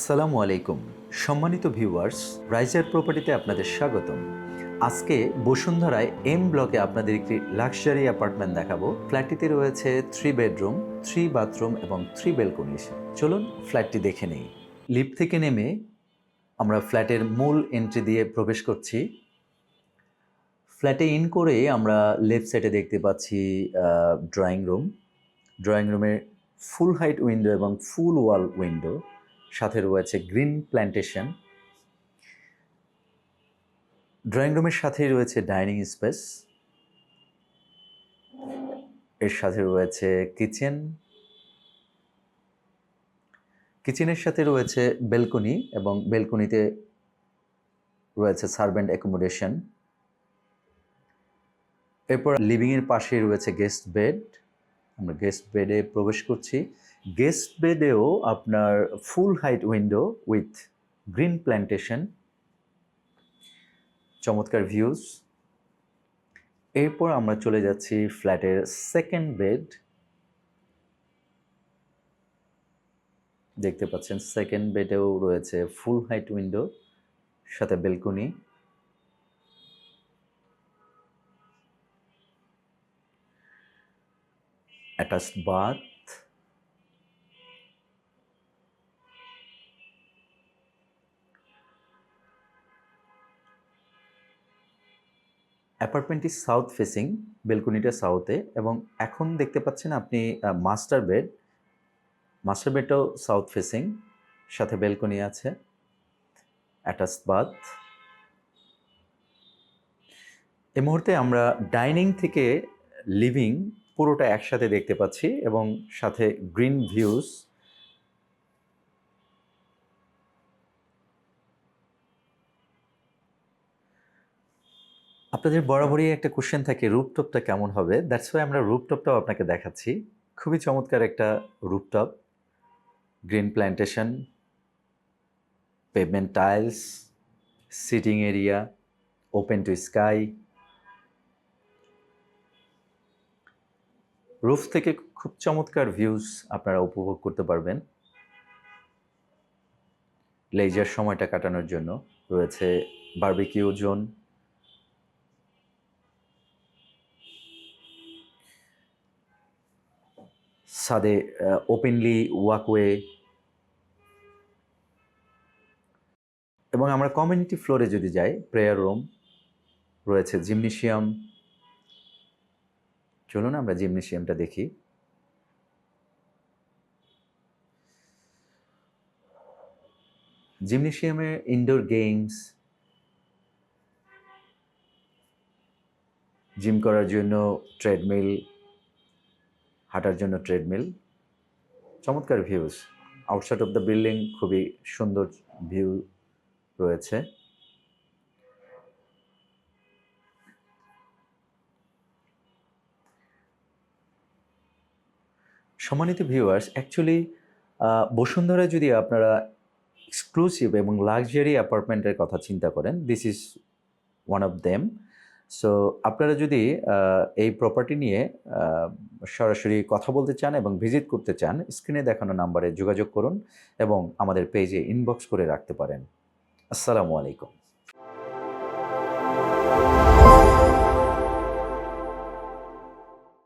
আসসালামু আলাইকুম সম্মানিত ভিউয়ার্স, রাইজার প্রপার্টিতে আপনাদের স্বাগতম। আজকে বসুন্ধরায় এম ব্লকে আপনাদের একটি লাক্সারি অ্যাপার্টমেন্ট দেখাবো। ফ্ল্যাটটিতে রয়েছে 3 বেডরুম, 3 বাথরুম এবং 3 ব্যালকনি। চলুন ফ্ল্যাটটি দেখে নেই। লিফট থেকে নেমে আমরা ফ্ল্যাটের মূল এন্ট্রি দিয়ে প্রবেশ করছি। ফ্ল্যাটে ইন করে আমরা লেফট সাইডে দেখতে পাচ্ছি ড্রয়িং রুম। ড্রয়িং রুমে ফুল হাইট উইন্ডো এবং ফুল ওয়াল উইন্ডো, সাথে রয়েছে গ্রিন প্ল্যান্টেশন। ড্রয়িং রুমের সাথেই রয়েছে ডাইনিং স্পেস, এর সাথে রয়েছে কিচেন, কিচেনের সাথে রয়েছে ব্যালকনি এবং ব্যালকনিতে রয়েছে সার্ভেন্ট অ্যাকোমোডেশন। এরপর লিভিংয়ের পাশেই রয়েছে গেস্ট বেড। আমরা গেস্ট বেডে প্রবেশ করছি। গেস্ট বেডেও আপনার ফুল height window with green plantation, চমৎকার ভিউজ। এরপর আমরা চলে যাচ্ছি ফ্ল্যাটের সেকেন্ড বেড। দেখতে পাচ্ছেন সেকেন্ড বেডেও রয়েছে ফুল হাইট উইন্ডো, সাথে ব্যালকনি। Attached bath. অ্যাপার্টমেন্টটি সাউথ ফেসিং, ব্যালকনিটা সাউথে, এবং এখন দেখতে পাচ্ছেন আপনি মাস্টার বেড। মাস্টার বেডটাও সাউথ ফেসিং, সাথে ব্যালকনি আছে, অ্যাটাচড বাথ। এই মুহূর্তে আমরা ডাইনিং থেকে লিভিং পুরোটা একসাথে দেখতে পাচ্ছি এবং সাথে গ্রিন ভিউজ। আপনাদের বরাবরই একটা কোশ্চেন থাকে রুফটপটা কেমন হবে, দ্যাটস ওয়াই আমরা রুফটপটাও আপনাকে দেখাচ্ছি। খুবই চমৎকার একটা rooftop, green plantation, pavement tiles, sitting area, open to sky. Roof থেকে খুব চমৎকার ভিউজ আপনারা উপভোগ করতে পারবেন। লেজার সময়টা কাটানোর জন্য রয়েছে বারবিকিউ জোন। ছাদে ওপেনলি ওয়াকওয়ে, এবং আমরা কমিউনিটি ফ্লোরে যদি যাই, প্রেয়ার রুম রয়েছে, জিমনেশিয়াম। চলুন আমরা জিমনেশিয়ামটা দেখি। জিমনেশিয়ামে ইনডোর গেমস, জিম করার জন্য ট্রেডমিল, হাঁটার জন্য ট্রেডমিল। চমৎকার views. Outside of the building খুবই সুন্দর ভিউ রয়েছে। সম্মানিত ভিউয়ার্স, অ্যাকচুয়ালি বসুন্ধরায় যদি আপনারা এক্সক্লুসিভ এবং লাক্সারি অ্যাপার্টমেন্টের কথা চিন্তা করেন, this is one of them. So আপনারা যদি এই প্রপার্টি নিয়ে সরাসরি কথা বলতে চান এবং ভিজিট করতে চান, স্ক্রিনে দেখানো নাম্বারে যোগাযোগ করুন এবং আমাদের পেজে ইনবক্স করে রাখতে পারেন। আসসালামু আলাইকুম।